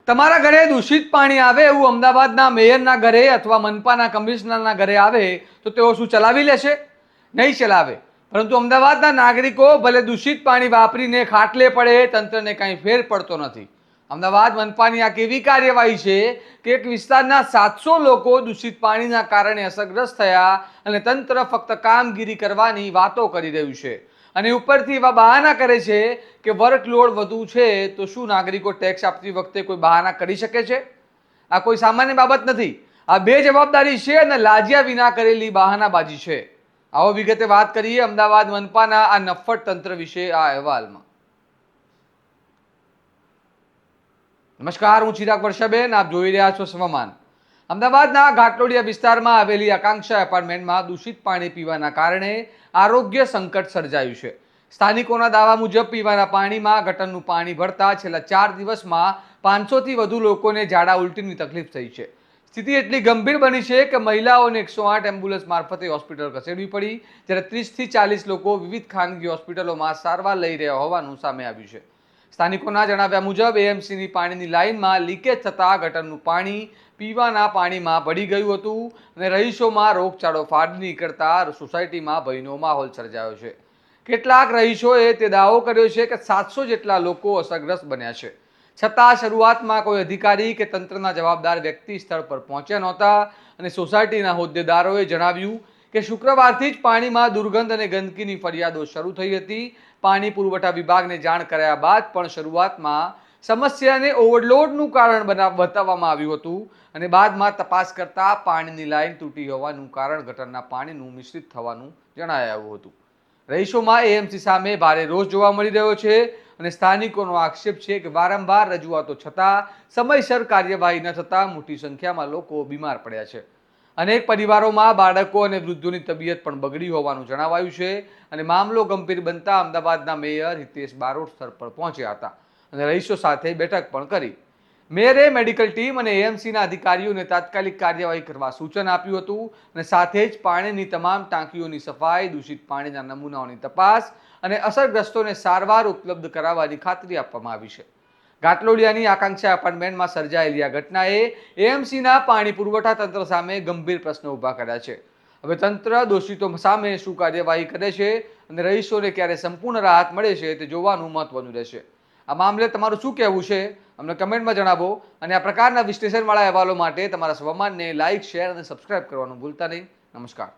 તમારા ઘરે દૂષિત પાણી આવે એવું અમદાવાદના મેયરના ઘરે અથવા મનપાના કમિશનરના ઘરે આવે તો તેઓ શું ચલાવી લેશે? નહીં ચલાવે. પરંતુ અમદાવાદના નાગરિકો ભલે દૂષિત પાણી વાપરીને ખાટલે પડે, તંત્રને કંઈ ફેર પડતો નથી. અમદાવાદ મનપાની આ કેવી કાર્યવાહી છે કે એક વિસ્તારના 700 લોકો દૂષિત પાણીના કારણે અસરગ્રસ્ત થયા અને તંત્ર ફક્ત કામગીરી કરવાની વાતો કરી રહ્યું છે અને ઉપરથી એવા બહાના કરે છે કે વર્કલોડ વધુ છે તો શું નાગરિકો ટેક્સ આપતી વખતે કોઈ બહાના કરી શકે છે? આ કોઈ સામાન્ય બાબત નથી. આ બેજવાબદારી છે અને લાજ્યા વિના કરેલી બહાનાબાજી છે. આવો વિગતે વાત કરીએ અમદાવાદ મનપાના આ નફ્ફટ તંત્ર વિશે આ અહેવાલમાં. નમસ્કાર, હું ચિરાગ વર્ષાબેન, આપ જોઈ રહ્યા છો સ્વમાન. અમદાવાદના ઘાટલોડિયા વિસ્તારમાં આવેલી આકાંક્ષા એપાર્ટમેન્ટમાં દૂષિત પાણી પીવાના કારણે આરોગ્ય સંકટ સર્જાયું છે. સ્થાનિકોના દાવા મુજબ પીવાના પાણીમાં ગટરનું પાણી ભળતા છેલ્લા 4 દિવસમાં 500થી વધુ લોકોને ઝાડા ઉલટીની તકલીફ થઈ છે. સ્થિતિ એટલી ગંભીર બની છે કે મહિલાઓને 108 એમ્બ્યુલન્સ મારફતે હોસ્પિટલ ખસેડવી પડી, જ્યારે 30થી 40 લોકો વિવિધ ખાનગી હોસ્પિટલોમાં સારવાર લઈ રહ્યા હોવાનું સામે આવ્યું છે. સ્થાનિકોના જણાવ્યા મુજબ એએમસીની પાણીની લાઇનમાં લીકેજ થતાં ગટરનું પાણી પીવાના પાણીમાં ભળી ગયું હતું અને રહીશોમાં રોગચાળો ફાટી નીકળતા સોસાયટીમાં ભયનો માહોલ સર્જાયો છે. કેટલાક રહીશોએ તે દાવો કર્યો છે કે 700 જેટલા લોકો અસરગ્રસ્ત બન્યા છે. છતાં શરૂઆતમાં કોઈ અધિકારી કે તંત્રના જવાબદાર વ્યક્તિ સ્થળ પર પહોંચ્યા નહોતા અને સોસાયટીના હોદ્દેદારોએ જણાવ્યું કે શુક્રવારથી જ પાણીમાં દુર્ગંધ અને ગંદકીની ફરિયાદો શરૂ થઈ હતી. પાણી પુરવઠા વિભાગને જાણ કર્યા બાદ પણ શરૂઆતમાં સમસ્યાને ઓવરલોડનું કારણ બતાવવામાં આવ્યું હતું અને બાદમાં તપાસ કરતા પાણીની લાઇન તૂટી હોવાનું કારણ ગટરના પાણીનું મિશ્રિત થવાનું જણાયું હતું. રહીશોમાં એએમસી સામે ભારે રોષ જોવા મળી રહ્યો છે અને સ્થાનિકોનો આક્ષેપ છે કે વારંવાર રજૂઆતો છતાં સમયસર કાર્યવાહી ન થતાં મોટી સંખ્યામાં લોકો બીમાર પડ્યા છે. અનેક પરિવારોમાં બાળકો અને વૃદ્ધોની તબિયત પણ બગડી હોવાનું જણાવાયું છે અને મામલો ગંભીર બનતા અમદાવાદના મેયર હિતેશ બારોટ સ્થળ પર પહોંચ્યા હતા અને રહીશો સાથે બેઠક પણ કરી. મેયરે મેડિકલ ટીમ અને એએમસીના અધિકારીઓને તાત્કાલિક કાર્યવાહી કરવા સૂચન આપ્યું હતું અને સાથે જ પાણીની તમામ ટાંકીઓની સફાઈ, દૂષિત પાણીના નમૂનાઓની તપાસ અને અસરગ્રસ્તોને સારવાર ઉપલબ્ધ કરાવવાની ખાતરી આપવામાં આવી છે. ઘાટલોડિયાની આકાંક્ષા એપાર્ટમેન્ટમાં સર્જાયેલી આ ઘટનાએ એએમસીના પાણી પુરવઠા તંત્ર સામે ગંભીર પ્રશ્નો ઊભા કર્યા છે. હવે તંત્ર દોષિતો સામે શું કાર્યવાહી કરે છે અને રહીશોને ક્યારે સંપૂર્ણ રાહત મળે છે તે જોવાનું મહત્વનું રહેશે. આ મામલે તમારું શું કહેવું છે અમને કમેન્ટમાં જણાવો અને આ પ્રકારના વિશ્લેષણવાળા અહેવાલો માટે તમારા સ્વમાનને લાઇક, શેર અને સબસ્ક્રાઇબ કરવાનું ભૂલતા નહીં. નમસ્કાર.